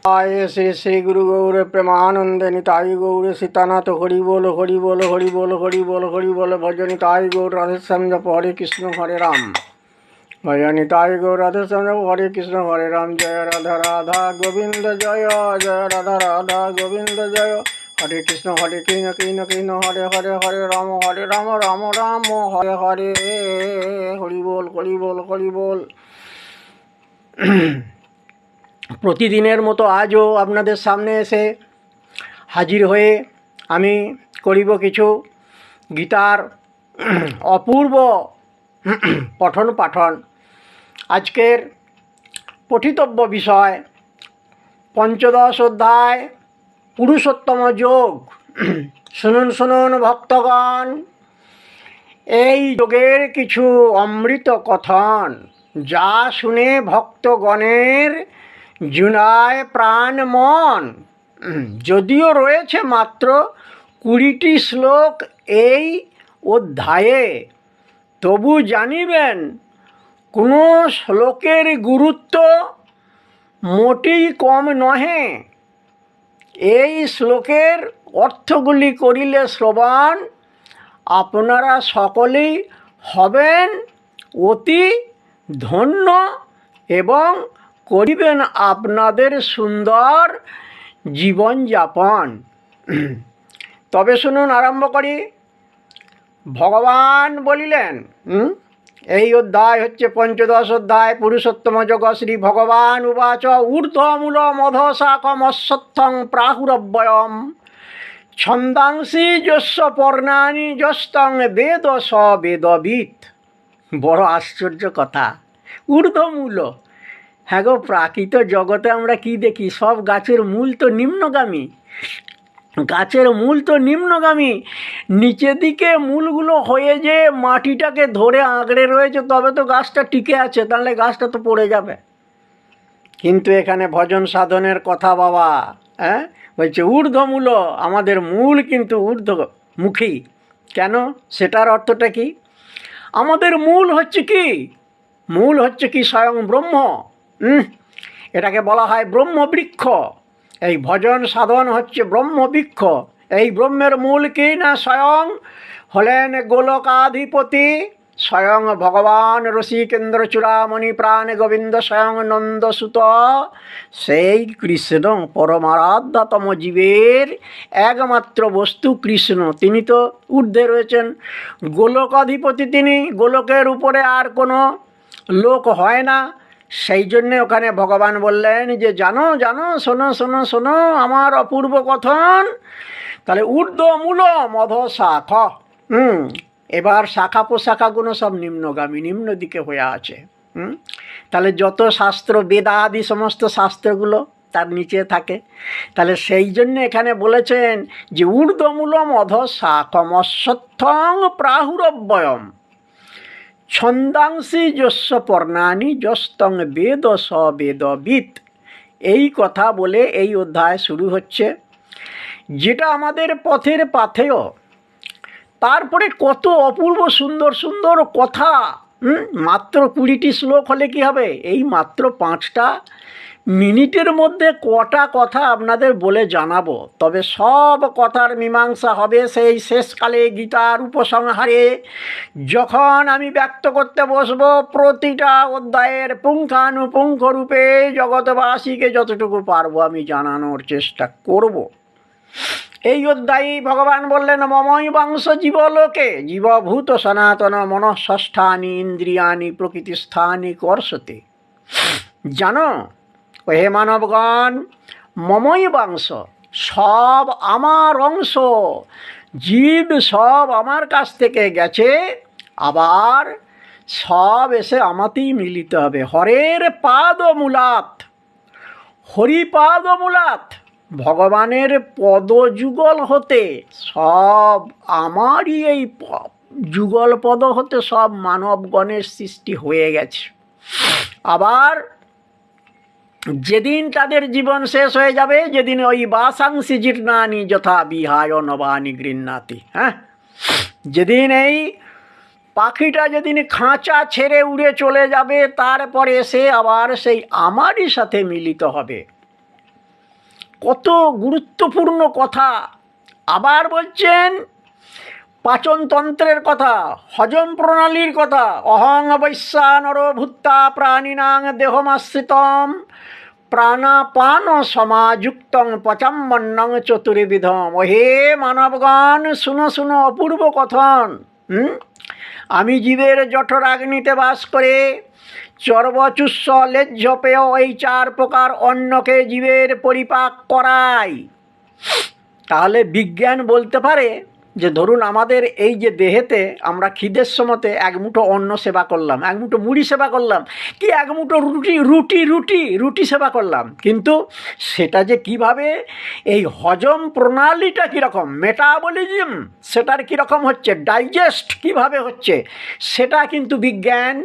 आये श्री श्री गुरु गौर प्रेमानंद निताई गौर सीतानाथ हरि बोल हरि बोल हरि बोल हरि बोल हरि बोल भजनिताई गौर राधे श्याम जप हरे कृष्ण हरे राम भजनिताई गौर राधे श्याम जप हरे कृष्ण हरे राम जय राधा राधा गोविंद जय जय राधा राधा गोविंद जय हरे कृष्ण कृष्ण हरे हरे हरे राम राम राम हरे हरे हरि बोल हरि बोल हरि बोल। প্রতিদিনের মতো আজও আপনাদের সামনে এসে হাজির হয়ে আমি করিব কিছু গীতার অপূর্ব পঠন পাঠন। আজকের পঠিতব্য বিষয় পঞ্চদশ অধ্যায় পুরুষোত্তম যোগ। শুনুন শুনুন ভক্তগণ, এই যোগের কিছু অমৃত কথন, যা শুনে ভক্তগণের জুনায় প্রাণ মন। যদিও রয়েছে মাত্র 20টি শ্লোক এই অধ্যায়ে, তবু জানিবেন কোনো শ্লোকের গুরুত্ব মোটেই কম নহে। এই শ্লোকের অর্থগুলি করিলে শ্রবণ আপনারা সকলেই হবেন অতি ধন্য এবং করিবেন আপনাদের সুন্দর জীবনযাপন। তবে শুনুন, আরম্ভ করি। ভগবান বলিলেন, এই অধ্যায় হচ্ছে পঞ্চদশ অধ্যায় পুরুষোত্তম যোগ। শ্রী ভগবান উবাচ ঊর্ধ্বমূল মধশাখমশ্বত্থং প্রাহুরব্যয়ম ছন্দাংসি যস্য পর্ণানি যস্তং বেদ স বেদবিৎ। বড় আশ্চর্য কথা, ঊর্ধ্বমূল। হ্যাঁ গো, প্রাকৃত জগতে আমরা কি দেখি? সব গাছের মূল তো নিম্নগামী। গাছের মূল তো নিম্নগামী, নিচের দিকে মূলগুলো হয়ে যে মাটিটাকে ধরে আঁকড়ে রয়েছে, তবে তো গাছটা টিকে আছে, তাহলে গাছটা তো পড়ে যাবে। কিন্তু এখানে ভজন সাধনের কথা বাবা, বলছে ঊর্ধ্বমূল, আমাদের মূল কিন্তু ঊর্ধ্বমুখী। কেন? সেটার অর্থটা কি? আমাদের মূল হচ্ছে কি? মূল হচ্ছে কি? স্বয়ং ব্রহ্ম। এটাকে বলা হয় ব্রহ্মবৃক্ষ। এই ভজন সাধন হচ্ছে ব্রহ্মবৃক্ষ। এই ব্রহ্মের মূল কি না? স্বয়ং হলেন গোলকাধিপতি, স্বয়ং ভগবান রসিকেন্দ্র চূড়ামণি প্রাণ গোবিন্দ, স্বয়ং নন্দসুত, সেই কৃষ্ণ। পরমারাধ্যতম জীবের একমাত্র বস্তু কৃষ্ণ। তিনি তো ঊর্ধ্বে রয়েছেন, গোলকাধিপতি তিনি। গোলকের উপরে আর কোনো লোক হয় না। সেই জন্যে ওখানে ভগবান বললেন যে জানো জানো, শোনো শোনো শোনো আমার অপূর্ব কথন। তাহলে ঊর্ধ্বমূল মধশাখ। এবার শাখা প্রশাখাগুলো সব নিম্নগামী, নিম্ন দিকে হয়ে আছে। তাহলে যত শাস্ত্র, বেদাদি সমস্ত শাস্ত্রগুলো তার নিচে থাকে। তাহলে সেই জন্য এখানে বলেছেন যে ঊর্ধ্বমূল মধশাখমশ্বত্থং প্রাহুরব্যয়ম ছন্দাংসি যস্য পর্ণানি যস্তং বেদ স বেদবিৎ। এই কথা বলে এই অধ্যায় শুরু হচ্ছে, যেটা আমাদের পথের পাথেয়। তারপরে কত অপূর্ব সুন্দর সুন্দর কথা। মাত্র 20টি শ্লোক হলে কি হবে? এই মাত্র 5টা মিনিটের মধ্যে কটা কথা আপনাদের বলে জানাবো। তবে সব কথার মীমাংসা হবে সেই শেষকালে গীতার উপসংহারে, যখন আমি ব্যক্ত করতে বসবো প্রতিটা অধ্যায়ের পুঙ্খানুপুঙ্খ রূপে জগৎবাসীকে যতটুকু পারবো আমি জানানোর চেষ্টা করব। এই অধ্যায়ে ভগবান বললেন মমই বংশ জীবলোকে জীবভূত সনাতন মনঃষ্ঠানি ইন্দ্রিয়ানি প্রকৃতিস্থানি কর্ষতে। জানো হে মানবগণ, মমই বংশ, সব আমার অংশ। জীব সব আমার কাছ থেকে গেছে, আবার সব এসে আমাতেই মিলিত হবে। হরের পাদ মূলাত, হরিপাদ মূলাত, ভগবানের পদযুগল হতে সব আমারই এই যুগল পদ হতে সব মানবগণের সৃষ্টি হয়ে গেছে। আবার যেদিন তাদের জীবন শেষ হয়ে যাবে, যেদিন ওই বাসাংসি জীর্ণানি যথা বিহায় নবানি গৃহ্ণাতি, যেদিন এই পাখিটা যেদিন খাঁচা ছেড়ে উড়ে চলে যাবে, তারপরে সে আবার সেই আমারই সাথে মিলিত হবে। কত গুরুত্বপূর্ণ কথা। আবার বলছেন পাচনতন্ত্রের কথা, হজম প্রণালীর কথা। অহং বৈশ্বানর ভূত্তা প্রাণিনাং দেহমাশ্রিতম প্রাণাপান সমাযুক্তং পচাম্মন্নং চতুর্বিধম। ও হে মানবগণ, শুনো শুনো অপূর্ব কথন। আমি জীবের জঠরাগ্নিতে বাস করে চর্বচুষ্য লেজ্জ পেয় এই 4 প্রকার অন্নকে জীবের পরিপাক করাই। তাহলে বিজ্ঞান বলতে পারে যে ধরুন আমাদের এই যে দেহেতে আমরা খিদের সময়তে এক মুঠো অন্ন সেবা করলাম, এক মুঠো মুড়ি সেবা করলাম, কি এক মুঠো রুটি সেবা করলাম, কিন্তু সেটা যে কিভাবে এই হজম প্রণালীটা কীরকম, মেটাবলিজম সেটার কীরকম হচ্ছে, ডাইজেস্ট কিভাবে হচ্ছে, সেটা কিন্তু বিজ্ঞান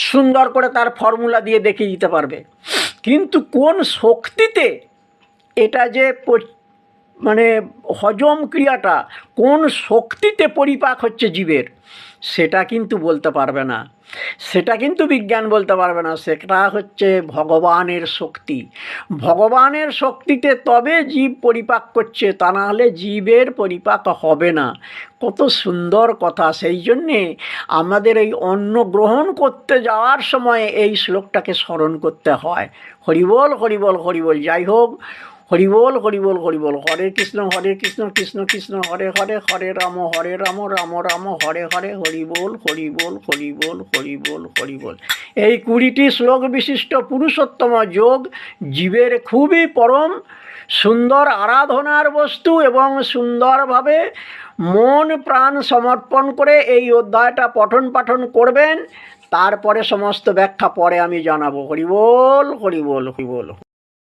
সুন্দর করে তার ফর্মুলা দিয়ে দেখিয়ে দিতে পারবে। কিন্তু কোন শক্তিতে এটা যে মানে হজম ক্রিয়াটা কোন শক্তিতে পরিপাক হচ্ছে জীবের, সেটা কিন্তু বলতে পারবে না, সেটা কিন্তু বিজ্ঞান বলতে পারবে না। সেটা হচ্ছে ভগবানের শক্তি। ভগবানের শক্তিতে তবে জীব পরিপাক করছে, তা না হলে জীবের পরিপাক হবে না। কত সুন্দর কথা। সেই জন্যে আমাদের এই অন্ন গ্রহণ করতে যাওয়ার সময় এই শ্লোকটাকে স্মরণ করতে হয়। হরিবোল হরিবোল হরিবোল। যাই হোক, হরিবোল হরিবোল হরিবোল। হরে কৃষ্ণ কৃষ্ণ কৃষ্ণ হরে হরে, হরে রাম রাম রাম হরে হরে, হরিবোল হরিবোল হরিবোল হরিবোল হরিবোল। এই 20টি শ্লোক বিশিষ্ট পুরুষোত্তম যোগ জীবের খুবই পরম সুন্দর আরাধনার বস্তু, এবং সুন্দরভাবে মন প্রাণ সমর্পণ করে এই অধ্যায়টা পঠন পাঠন করবেন। তারপরে সমস্ত ব্যাখ্যা পরে আমি জানাবো। হরিবোল হরিবোল হরিবোল।